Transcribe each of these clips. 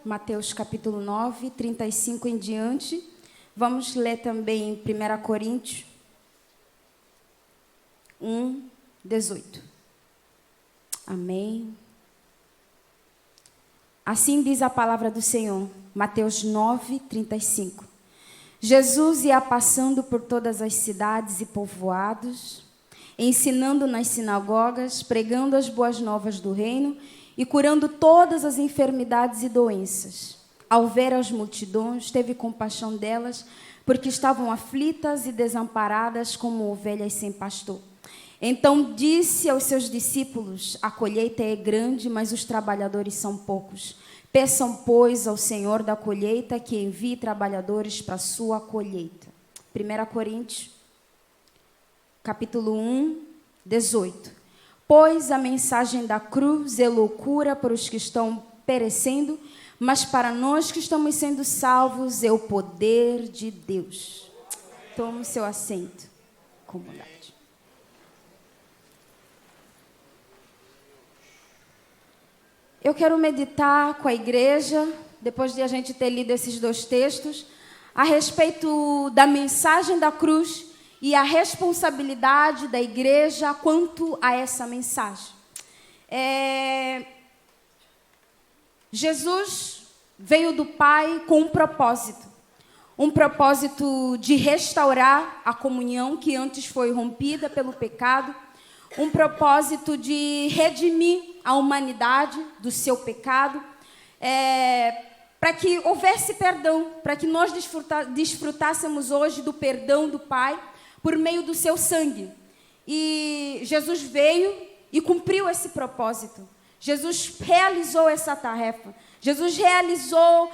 Mateus capítulo 9, 35 em diante. Vamos ler também 1 Coríntios 1, 18. Amém. Assim diz a palavra do Senhor, Mateus 9, 35. Jesus ia passando por todas as cidades e povoados, ensinando nas sinagogas, pregando as boas novas do reino e curando todas as enfermidades e doenças. Ao ver as multidões, teve compaixão delas, porque estavam aflitas e desamparadas como ovelhas sem pastor. Então disse aos seus discípulos: a colheita é grande, mas os trabalhadores são poucos. Peçam, pois, ao Senhor da colheita que envie trabalhadores para a sua colheita. 1 Coríntios, capítulo 1, 18. Pois a mensagem da cruz é loucura para os que estão perecendo, mas para nós que estamos sendo salvos é o poder de Deus. Tome seu assento com bondade. Eu quero meditar com a igreja, depois de a gente ter lido esses dois textos, a respeito da mensagem da cruz e a responsabilidade da igreja quanto a essa mensagem. Jesus veio do Pai com um propósito de restaurar a comunhão que antes foi rompida pelo pecado, um propósito de redimir a humanidade do seu pecado, para que houvesse perdão, para que nós desfrutássemos hoje do perdão do Pai por meio do seu sangue. E Jesus veio e cumpriu esse propósito. Jesus realizou essa tarefa. Jesus realizou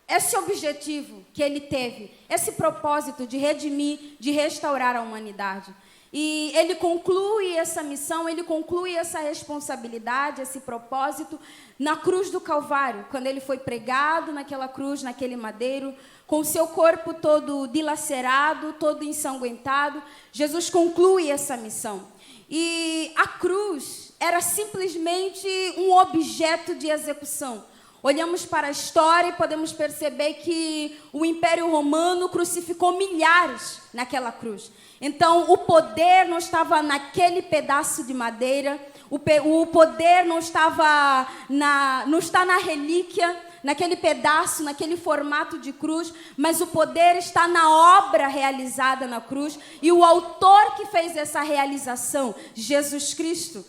esse objetivo que ele teve, esse propósito de redimir, de restaurar a humanidade. E ele conclui essa missão, ele conclui essa responsabilidade, esse propósito na cruz do Calvário, quando ele foi pregado naquela cruz, naquele madeiro, com o seu corpo todo dilacerado, todo ensanguentado. Jesus conclui essa missão. E a cruz era simplesmente um objeto de execução. Olhamos para a história e podemos perceber que o Império Romano crucificou milhares naquela cruz. Então, o poder não estava naquele pedaço de madeira, o poder não está na relíquia, naquele pedaço, naquele formato de cruz, mas o poder está na obra realizada na cruz e o autor que fez essa realização, Jesus Cristo.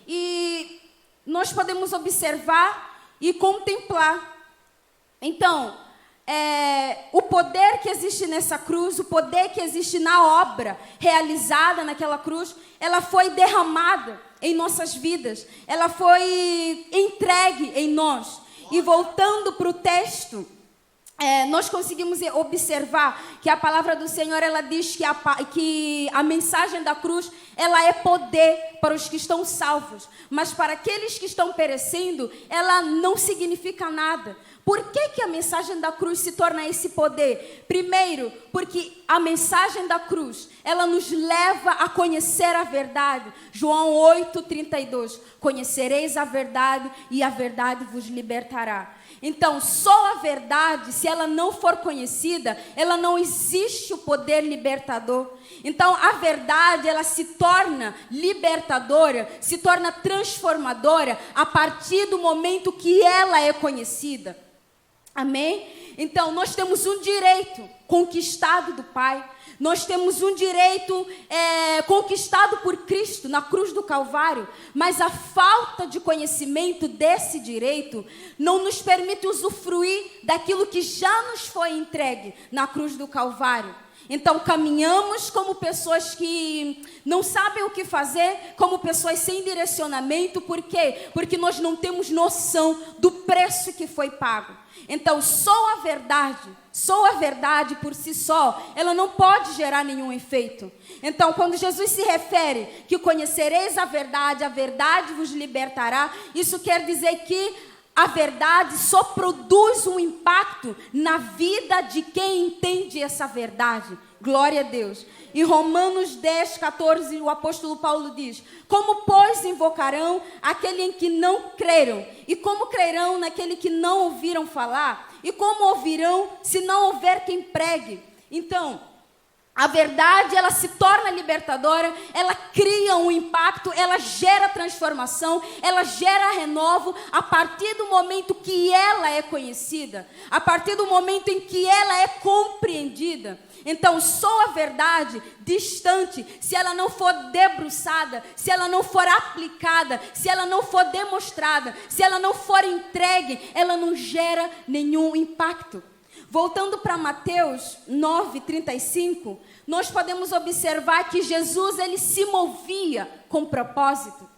E nós podemos observar e contemplar. Então, o poder que existe nessa cruz, o poder que existe na obra realizada naquela cruz, ela foi derramada em nossas vidas, ela foi entregue em nós. E voltando para o texto, nós conseguimos observar que a palavra do Senhor, ela diz que a mensagem da cruz, ela é poder para os que estão salvos, mas para aqueles que estão perecendo, ela não significa nada. Por que a mensagem da cruz se torna esse poder? Primeiro, porque a mensagem da cruz, ela nos leva a conhecer a verdade. João 8:32, conhecereis a verdade e a verdade vos libertará. Então, só a verdade, se ela não for conhecida, ela não existe o poder libertador. Então, a verdade, ela se torna libertadora, se torna transformadora a partir do momento que ela é conhecida. Amém? Então, nós temos um direito conquistado do Pai. Nós temos um direito conquistado por Cristo na cruz do Calvário, mas a falta de conhecimento desse direito não nos permite usufruir daquilo que já nos foi entregue na cruz do Calvário. Então, caminhamos como pessoas que não sabem o que fazer, como pessoas sem direcionamento. Por quê? Porque nós não temos noção do preço que foi pago. Então, só a verdade por si só, ela não pode gerar nenhum efeito. Então, quando Jesus se refere que conhecereis a verdade vos libertará, isso quer dizer que a verdade só produz um impacto na vida de quem entende essa verdade. Glória a Deus. Em Romanos 10, 14, o apóstolo Paulo diz: como, pois, invocarão aquele em que não creram? E como crerão naquele que não ouviram falar? E como ouvirão se não houver quem pregue? Então, a verdade, ela se torna libertadora, ela cria um impacto, ela gera transformação, ela gera renovo a partir do momento que ela é conhecida, a partir do momento em que ela é compreendida. Então, só a verdade distante, se ela não for debruçada, se ela não for aplicada, se ela não for demonstrada, se ela não for entregue, ela não gera nenhum impacto. Voltando para Mateus 9:35, nós podemos observar que Jesus, ele se movia com propósito.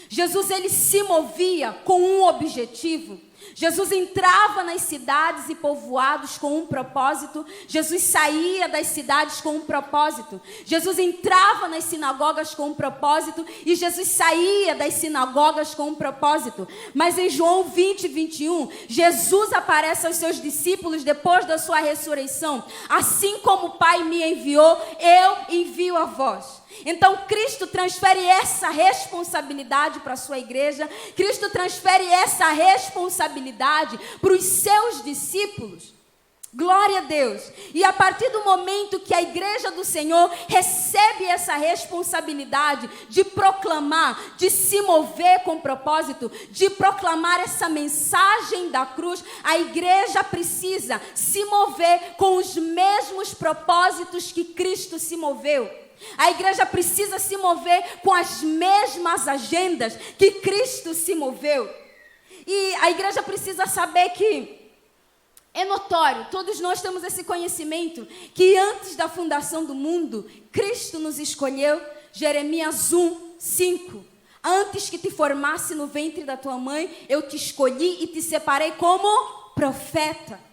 Jesus, ele se movia com um objetivo. Jesus entrava nas cidades e povoados com um propósito. Jesus saía das cidades com um propósito. Jesus entrava nas sinagogas com um propósito. E Jesus saía das sinagogas com um propósito. Mas em João 20, 21, Jesus aparece aos seus discípulos depois da sua ressurreição. Assim como o Pai me enviou, eu envio a vós. Então, Cristo transfere essa responsabilidade para a sua igreja. Cristo transfere essa responsabilidade para os seus discípulos. Glória a Deus. E a partir do momento que a igreja do Senhor recebe essa responsabilidade de proclamar, de se mover com propósito, de proclamar essa mensagem da cruz, a igreja precisa se mover com os mesmos propósitos que Cristo se moveu. A igreja precisa se mover com as mesmas agendas que Cristo se moveu. E a igreja precisa saber que é notório, todos nós temos esse conhecimento, que antes da fundação do mundo, Cristo nos escolheu. Jeremias 1, 5. Antes que te formasse no ventre da tua mãe, eu te escolhi e te separei como profeta.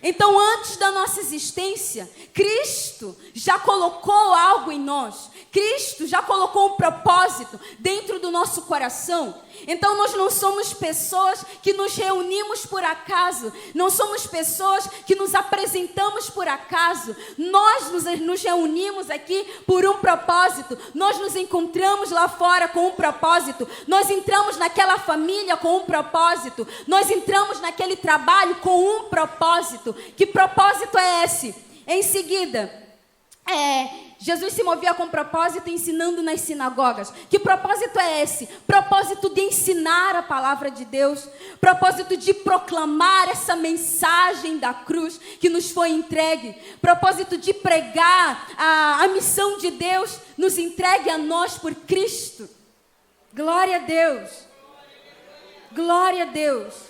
Então, antes da nossa existência, Cristo já colocou algo em nós. Cristo já colocou um propósito dentro do nosso coração. Então, nós não somos pessoas que nos reunimos por acaso. Não somos pessoas que nos apresentamos por acaso. Nós nos reunimos aqui por um propósito. Nós nos encontramos lá fora com um propósito. Nós entramos naquela família com um propósito. Nós entramos naquele trabalho com um propósito. Que propósito é esse? Em seguida, Jesus se movia com propósito ensinando nas sinagogas. Que propósito é esse? Propósito de ensinar a palavra de Deus. Propósito de proclamar essa mensagem da cruz que nos foi entregue. Propósito de pregar a missão de Deus nos entregue a nós por Cristo. Glória a Deus. Glória a Deus.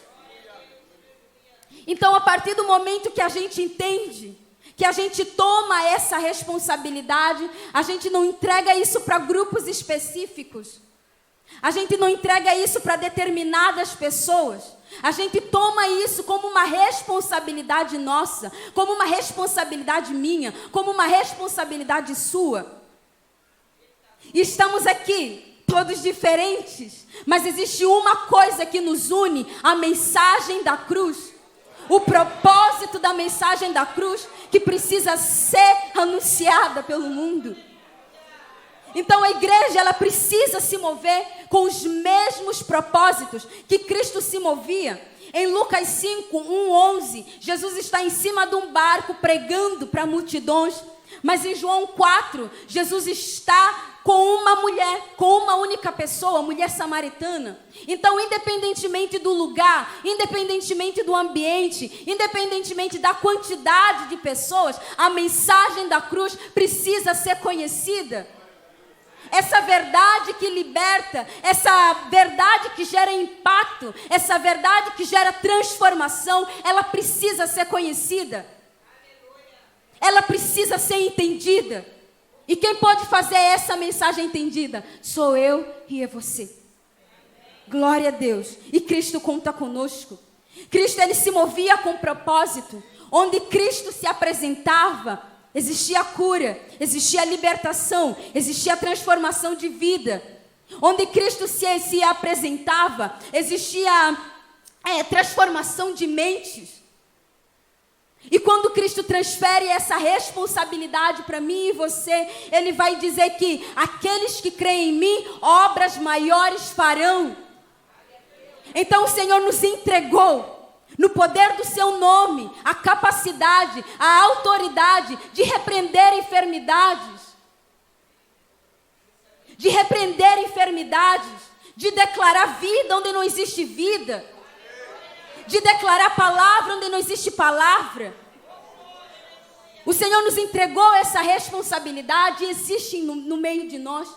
Então, a partir do momento que a gente entende, que a gente toma essa responsabilidade, a gente não entrega isso para grupos específicos, a gente não entrega isso para determinadas pessoas, a gente toma isso como uma responsabilidade nossa, como uma responsabilidade minha, como uma responsabilidade sua. E estamos aqui, todos diferentes, mas existe uma coisa que nos une: a mensagem da cruz. O propósito da mensagem da cruz que precisa ser anunciada pelo mundo. Então a igreja, ela precisa se mover com os mesmos propósitos que Cristo se movia. Em Lucas 5, 1, 11, Jesus está em cima de um barco pregando para multidões. Mas em João 4, Jesus está com uma mulher, com uma única pessoa, mulher samaritana. Então, independentemente do lugar, independentemente do ambiente, independentemente da quantidade de pessoas, a mensagem da cruz precisa ser conhecida. Essa verdade que liberta, essa verdade que gera impacto, essa verdade que gera transformação, ela precisa ser conhecida. Ela precisa ser entendida. E quem pode fazer essa mensagem entendida? Sou eu e é você. Glória a Deus. E Cristo conta conosco. Cristo, ele se movia com propósito. Onde Cristo se apresentava, existia cura, existia libertação, existia transformação de vida. Onde Cristo se apresentava, existia transformação de mentes. E quando Cristo transfere essa responsabilidade para mim e você, Ele vai dizer que aqueles que creem em mim, obras maiores farão. Então o Senhor nos entregou, no poder do seu nome, a capacidade, a autoridade de repreender enfermidades. De repreender enfermidades, de declarar vida onde não existe vida, de declarar palavra onde não existe palavra. O Senhor nos entregou essa responsabilidade e existe no meio de nós.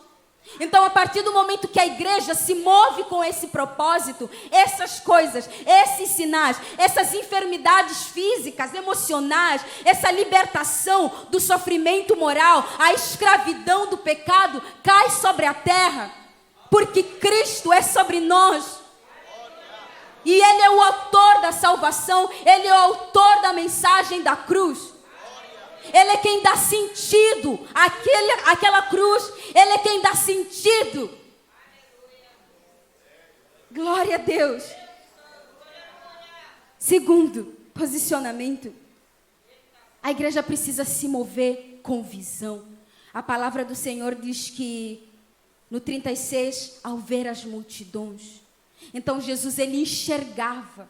Então, a partir do momento que a igreja se move com esse propósito, essas coisas, esses sinais, essas enfermidades físicas, emocionais, essa libertação do sofrimento moral, a escravidão do pecado, cai sobre a terra, porque Cristo é sobre nós. E Ele é o autor da salvação, Ele é o autor da mensagem da cruz. Ele é quem dá sentido àquela cruz. Ele é quem dá sentido. Glória a Deus. Segundo posicionamento, a igreja precisa se mover com visão. A palavra do Senhor diz que no 36, ao ver as multidões, então Jesus, ele enxergava.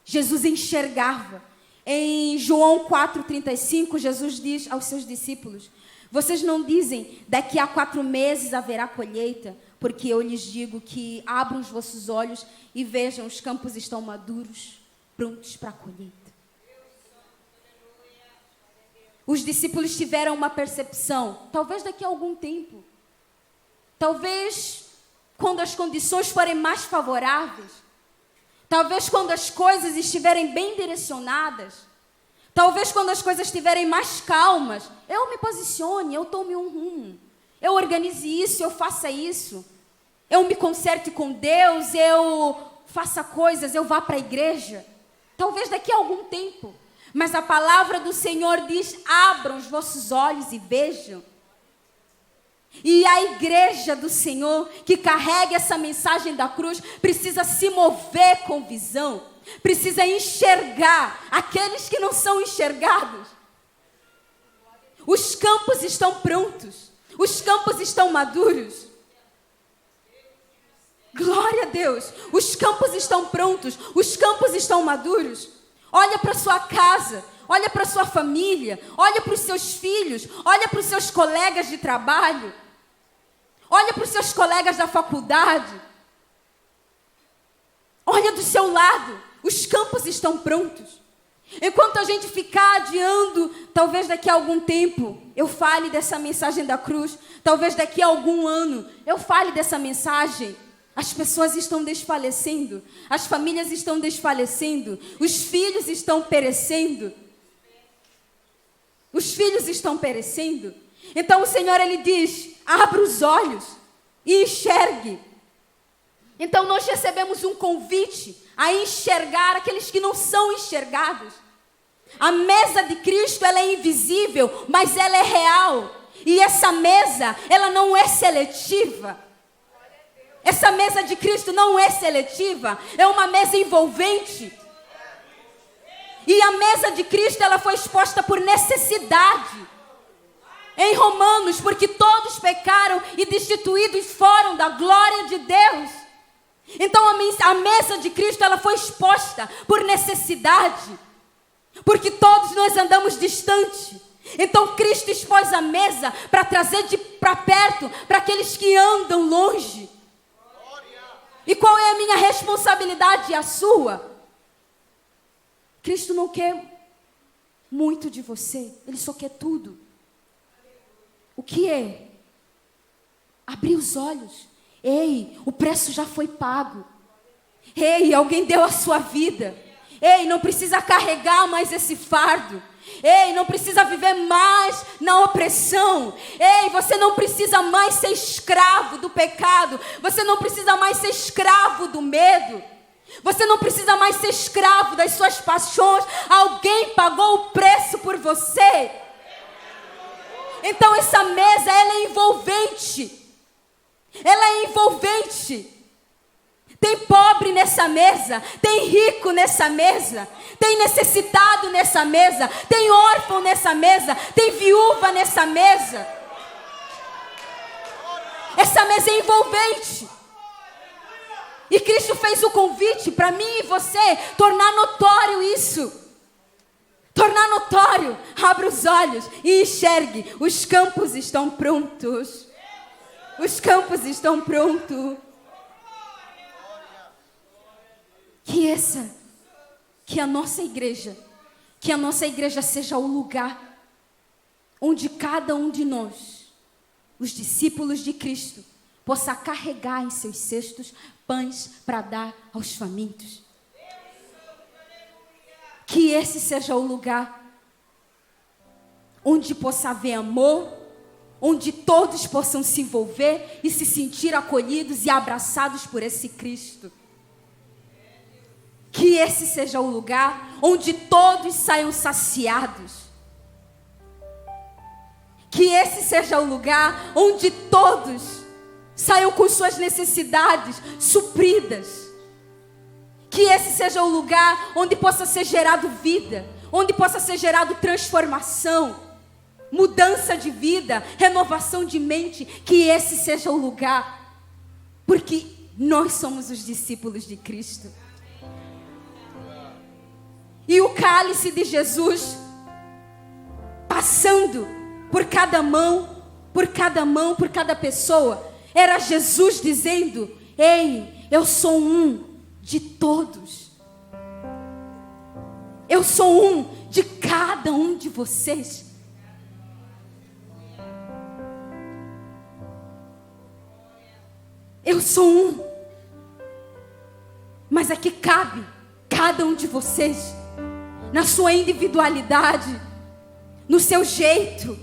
Jesus enxergava. Em João 4,35, Jesus diz aos seus discípulos: vocês não dizem, daqui a 4 meses haverá colheita? Porque eu lhes digo que abram os vossos olhos e vejam, os campos estão maduros, prontos para a colheita. Os discípulos tiveram uma percepção, talvez daqui a algum tempo, talvez quando as condições forem mais favoráveis, talvez quando as coisas estiverem bem direcionadas, talvez quando as coisas estiverem mais calmas, eu me posicione, eu tome um rumo, eu organize isso, eu faça isso, eu me conserte com Deus, eu faça coisas, eu vá para a igreja. Talvez daqui a algum tempo, mas a palavra do Senhor diz: abram os vossos olhos e vejam. E a igreja do Senhor, que carrega essa mensagem da cruz, precisa se mover com visão, precisa enxergar aqueles que não são enxergados. Os campos estão prontos, os campos estão maduros. Glória a Deus, os campos estão prontos, os campos estão maduros. Olha para sua casa, olha para sua família, olha para os seus filhos, olha para os seus colegas de trabalho, olha para os seus colegas da faculdade, olha do seu lado, os campos estão prontos. Enquanto a gente ficar adiando, talvez daqui a algum tempo eu fale dessa mensagem da cruz, talvez daqui a algum ano eu fale dessa mensagem. As pessoas estão desfalecendo, as famílias estão desfalecendo, os filhos estão perecendo. Os filhos estão perecendo. Então o Senhor, ele diz: abra os olhos e enxergue. Então nós recebemos um convite a enxergar aqueles que não são enxergados. A mesa de Cristo, ela é invisível, mas ela é real. E essa mesa, ela não é seletiva. Essa mesa de Cristo não é seletiva, é uma mesa envolvente. E a mesa de Cristo, ela foi exposta por necessidade. Em Romanos, porque todos pecaram e destituídos foram da glória de Deus. Então a mesa de Cristo, ela foi exposta por necessidade, porque todos nós andamos distante. Então Cristo expôs a mesa para trazer para perto, para aqueles que andam longe. E qual é a minha responsabilidade e a sua? Cristo não quer muito de você, Ele só quer tudo. O que é? Abrir os olhos. Ei, o preço já foi pago. Ei, alguém deu a sua vida. Ei, não precisa carregar mais esse fardo. Ei, não precisa viver mais na opressão. Ei, você não precisa mais ser escravo do pecado. Você não precisa mais ser escravo do medo. Você não precisa mais ser escravo das suas paixões. Alguém pagou o preço por você. Então essa mesa, ela é envolvente. Ela é envolvente. Tem pobre nessa mesa, tem rico nessa mesa, tem necessitado nessa mesa, tem órfão nessa mesa, tem viúva nessa mesa. Essa mesa é envolvente. E Cristo fez o convite para mim e você tornar notório isso. Tornar notório. Abra os olhos e enxergue. Os campos estão prontos. Os campos estão prontos. Que a nossa igreja seja o lugar onde cada um de nós, os discípulos de Cristo, possa carregar em seus cestos pães para dar aos famintos. Que esse seja o lugar onde possa haver amor, onde todos possam se envolver e se sentir acolhidos e abraçados por esse Cristo. Que esse seja o lugar onde todos saiam saciados. Que esse seja o lugar onde todos saiam com suas necessidades supridas. Que esse seja o lugar onde possa ser gerado vida, onde possa ser gerado transformação, mudança de vida, renovação de mente. Que esse seja o lugar, porque nós somos os discípulos de Cristo. E o cálice de Jesus, passando por cada mão, por cada pessoa, era Jesus dizendo: ei, eu sou um de todos. Eu sou um de cada um de vocês. Eu sou um. Mas aqui cabe cada um de vocês, na sua individualidade, no seu jeito.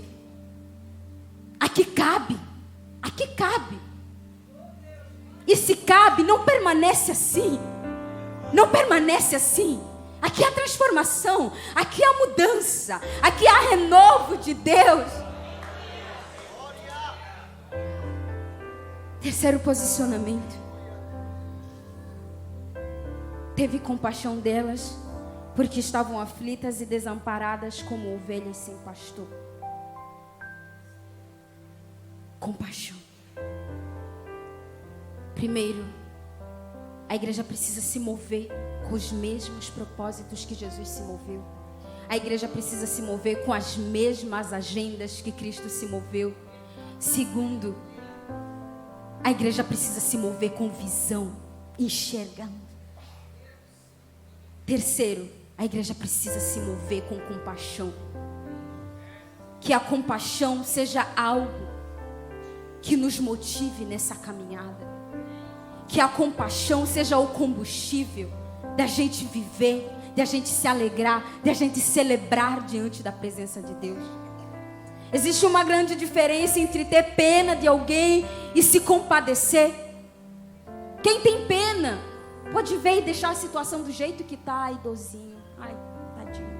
Aqui cabe. Aqui cabe. E se cabe, não permanece assim. Não permanece assim. Aqui há transformação. Aqui há mudança. Aqui há renovo de Deus. Terceiro posicionamento. Teve compaixão delas, porque estavam aflitas e desamparadas como ovelhas sem pastor. Compaixão. Primeiro, a igreja precisa se mover com os mesmos propósitos que Jesus se moveu. A igreja precisa se mover com as mesmas agendas que Cristo se moveu. Segundo, a igreja precisa se mover com visão, enxergando. Terceiro, a igreja precisa se mover com compaixão. Que a compaixão seja algo que nos motive nessa caminhada. Que a compaixão seja o combustível da gente viver, da gente se alegrar, da gente celebrar diante da presença de Deus. Existe uma grande diferença entre ter pena de alguém e se compadecer. Quem tem pena pode ver e deixar a situação do jeito que está, idosinho. Ai, tadinho.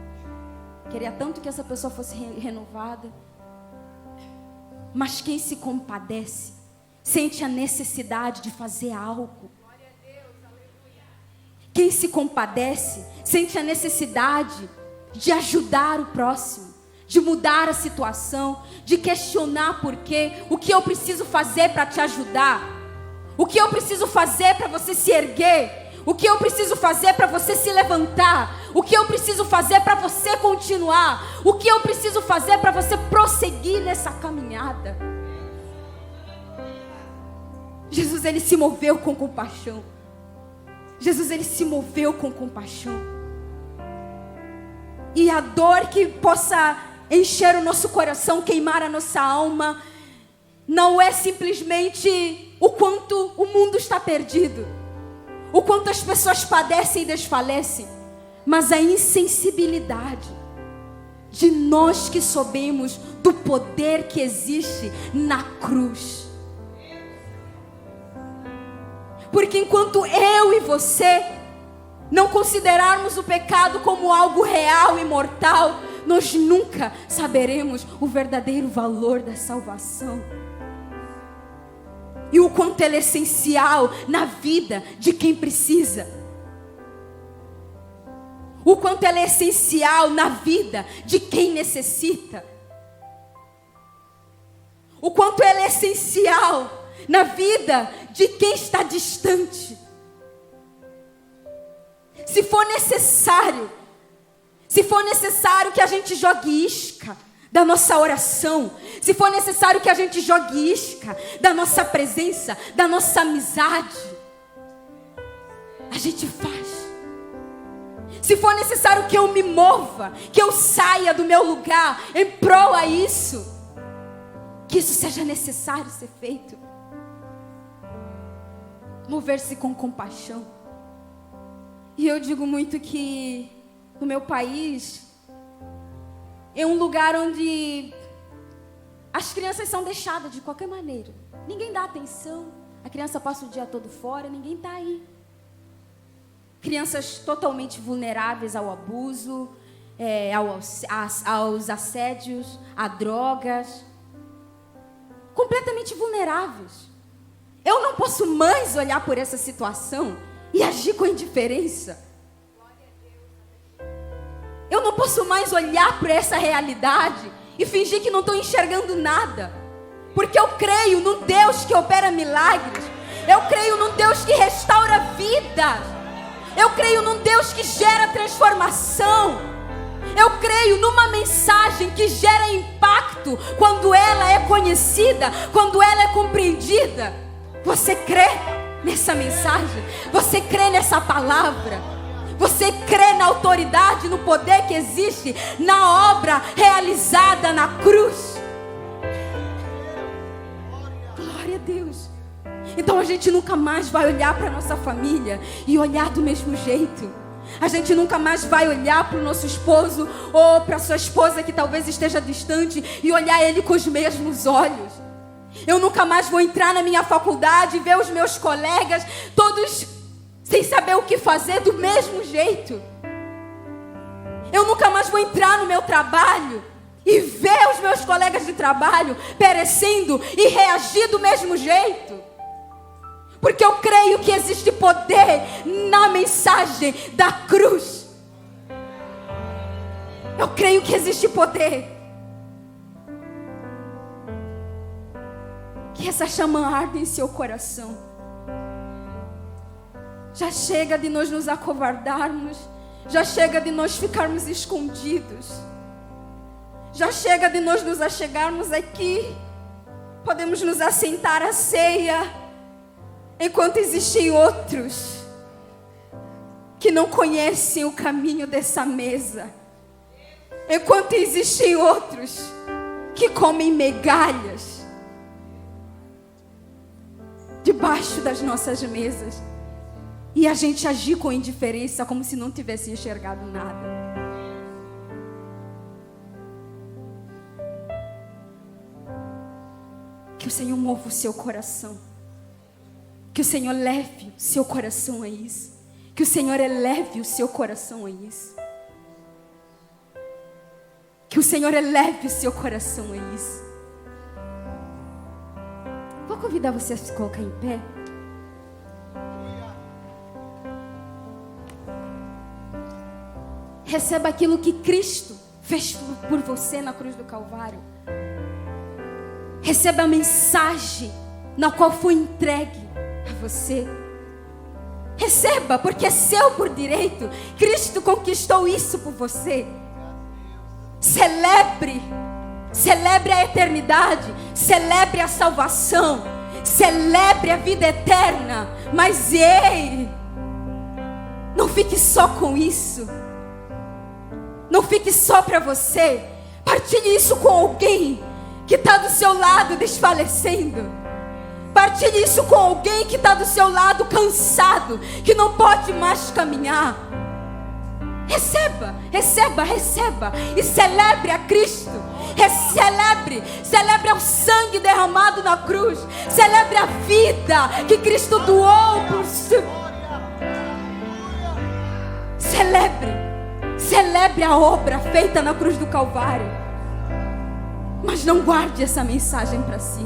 Queria tanto que essa pessoa fosse renovada. Mas quem se compadece sente a necessidade de fazer algo. Quem se compadece sente a necessidade de ajudar o próximo, de mudar a situação, de questionar por quê, o que eu preciso fazer para te ajudar, o que eu preciso fazer para você se erguer, o que eu preciso fazer para você se levantar, o que eu preciso fazer para você continuar, o que eu preciso fazer para você prosseguir nessa caminhada. Jesus, ele se moveu com compaixão. Jesus, ele se moveu com compaixão. E a dor que possa encher o nosso coração, queimar a nossa alma, não é simplesmente o quanto o mundo está perdido, o quanto as pessoas padecem e desfalecem, mas a insensibilidade de nós que sabemos do poder que existe na cruz. Porque enquanto eu e você não considerarmos o pecado como algo real e mortal, nós nunca saberemos o verdadeiro valor da salvação. e o quanto ela é essencial na vida de quem precisa. O quanto ela é essencial na vida de quem necessita. O quanto ela é essencial na vida de quem está distante. Se for necessário que a gente jogue isca da nossa oração, se for necessário que a gente jogue isca da nossa presença, da nossa amizade, a gente faz. Se for necessário que eu me mova, que eu saia do meu lugar em prol a isso, que isso seja necessário ser feito. Mover-se com compaixão. E eu digo muito que no meu país é um lugar onde as crianças são deixadas de qualquer maneira. Ninguém dá atenção. A criança passa o dia todo fora, ninguém está aí. Crianças totalmente vulneráveis ao abuso, aos assédios, a drogas. Completamente vulneráveis. Eu não posso mais olhar por essa situação e agir com indiferença. Eu não posso mais olhar para essa realidade e fingir que não estou enxergando nada. Porque eu creio num Deus que opera milagres. Eu creio num Deus que restaura vidas. Eu creio num Deus que gera transformação. Eu creio numa mensagem que gera impacto quando ela é conhecida, quando ela é compreendida. Você crê nessa mensagem? Você crê nessa palavra? Você crê na autoridade, no poder que existe na obra realizada na cruz? Glória a Deus. Então a gente nunca mais vai olhar para a nossa família e olhar do mesmo jeito. A gente nunca mais vai olhar para o nosso esposo ou para a sua esposa que talvez esteja distante e olhar ele com os mesmos olhos. Eu nunca mais vou entrar na minha faculdade e ver os meus colegas todos sem saber o que fazer do mesmo jeito. Eu nunca mais vou entrar no meu trabalho e ver os meus colegas de trabalho perecendo e reagir do mesmo jeito. Porque eu creio que existe poder na mensagem da cruz. Eu creio que existe poder. Que essa chama arde em seu coração. Já chega de nós nos acovardarmos. Já chega de nós ficarmos escondidos. Já chega de nós nos achegarmos aqui. Podemos nos assentar à ceia, enquanto existem outros que não conhecem o caminho dessa mesa. Enquanto existem outros que comem migalhas debaixo das nossas mesas. E a gente agir com indiferença como se não tivesse enxergado nada. Que o Senhor mova o seu coração. Que o Senhor leve o seu coração a isso. Que o Senhor eleve o seu coração a isso. Que o Senhor eleve o seu coração a isso. Vou convidar você a se colocar em pé. Receba aquilo que Cristo fez por você na cruz do Calvário. Receba a mensagem na qual foi entregue a você. Receba, porque é seu por direito. Cristo conquistou isso por você. Celebre. Celebre a eternidade. Celebre a salvação. Celebre a vida eterna. Mas ei, não fique só com isso. Não fique só para você. Partilhe isso com alguém que está do seu lado desfalecendo. Partilhe isso com alguém que está do seu lado cansado, que não pode mais caminhar. Receba, receba, receba. E celebre a Cristo. Celebre o sangue derramado na cruz. Celebre a vida que Cristo doou por si. Celebre a obra feita na cruz do Calvário. Mas não guarde essa mensagem para si.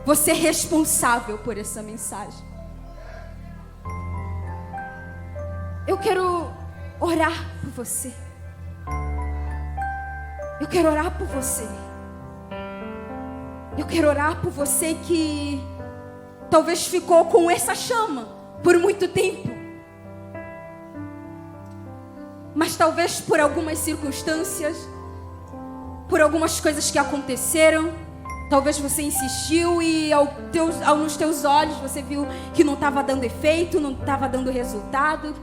você é responsável por essa mensagem. Eu quero orar por você. Eu quero orar por você. Eu quero orar por você que talvez ficou com essa chama por muito tempo. Mas talvez por algumas circunstâncias, por algumas coisas que aconteceram, talvez você insistiu e nos teus olhos você viu que não estava dando efeito, não estava dando resultado.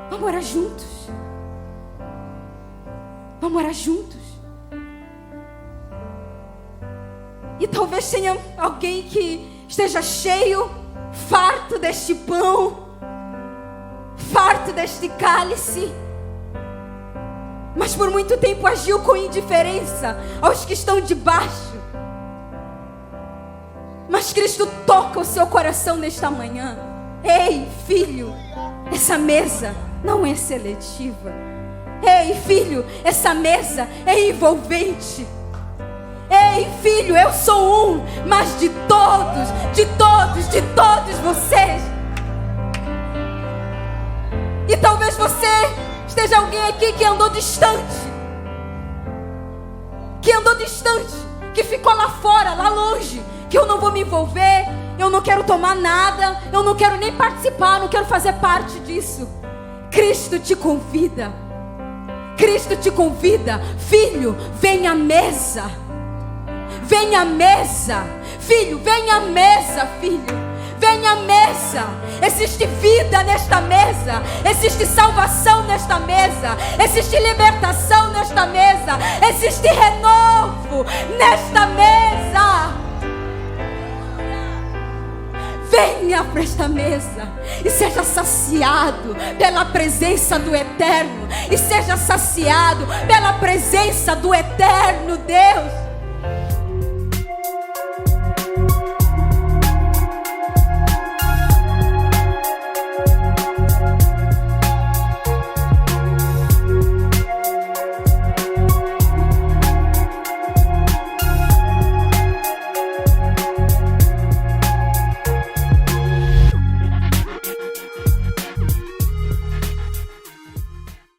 Vamos orar juntos. Vamos orar juntos. E talvez tenha alguém que esteja cheio, farto deste pão, farto deste cálice, mas por muito tempo agiu com indiferença aos que estão debaixo. Mas Cristo toca o seu coração nesta manhã. Ei, filho, essa mesa não é seletiva. Ei, filho, essa mesa é envolvente. Ei, filho, eu sou um, mas de todos vocês. E talvez você esteja alguém aqui que andou distante, que ficou lá fora, lá longe, que eu não vou me envolver, eu não quero tomar nada, eu não quero nem participar, não quero fazer parte disso. Cristo te convida, filho, vem à mesa. Vem à mesa, filho, vem à mesa, filho, vem à mesa. Existe vida nesta mesa, existe salvação nesta mesa, existe libertação nesta mesa, existe renovo nesta mesa. Venha para esta mesa e seja saciado pela presença do Eterno, e seja saciado pela presença do Eterno Deus.